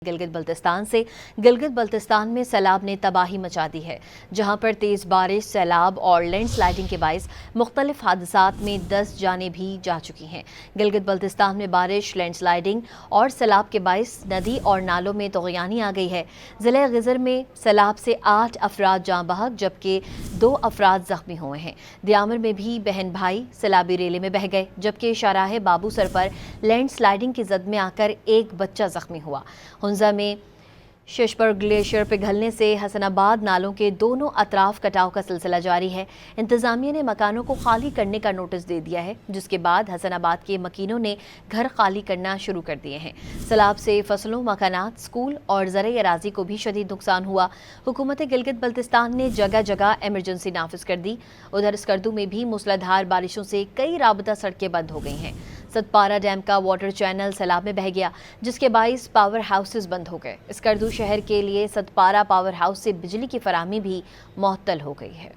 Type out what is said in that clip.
गिलगित बल्तिस्तान से गिलगित बल्तिस्तान में सैलाब ने तबाही मचा दी है, जहां पर तेज बारिश, सैलाब और लैंड स्लाइडिंग के बाइस मुख्तलिफ हादसात में 10 जानें भी जा चुकी हैं। गिलगित बल्तिस्तान में बारिश, लैंड स्लाइडिंग और सैलाब के बाइस नदी और नालों में तग़यानी आ गई है। ज़िले गिज़र में सैलाब से 8 अफराद जाँ बहक जबकि 2 अफराद जख्मी हुए हैं। दियामर में भी बहन भाई सैलाबी रेले में बह गए, जबकि शाहराह बाबूसर पर लैंड स्लाइडिंग की जद में आकर एक बच्चा जख्मी हुआ। हुंजा में शेषपर ग्लेशियर पिघलने से हसनाबाद नालों के दोनों अतराफ कटाव का सिलसिला जारी है। इंतजामिया ने मकानों को खाली करने का नोटिस दे दिया है, जिसके बाद हसनाबाद के मकीनों ने घर खाली करना शुरू कर दिए हैं। सैलाब से फसलों, मकानात, स्कूल और ज़रई अराजी को भी शदीद नुकसान हुआ। हुकूमत गिलगित बल्तिस्तान ने जगह जगह एमरजेंसी नाफिज कर दी। उधर स्कर्दू में भी मूसलाधार बारिशों से कई राबता सड़कें बंद हो गई हैं। सतपारा डैम का वाटर चैनल सैलाब में बह गया, जिसके बाइस पावर हाउसेज बंद हो गए। स्कर्दू शहर के लिए सतपारा पावर हाउस से बिजली की फराहमी भी मुअत्तल हो गई है।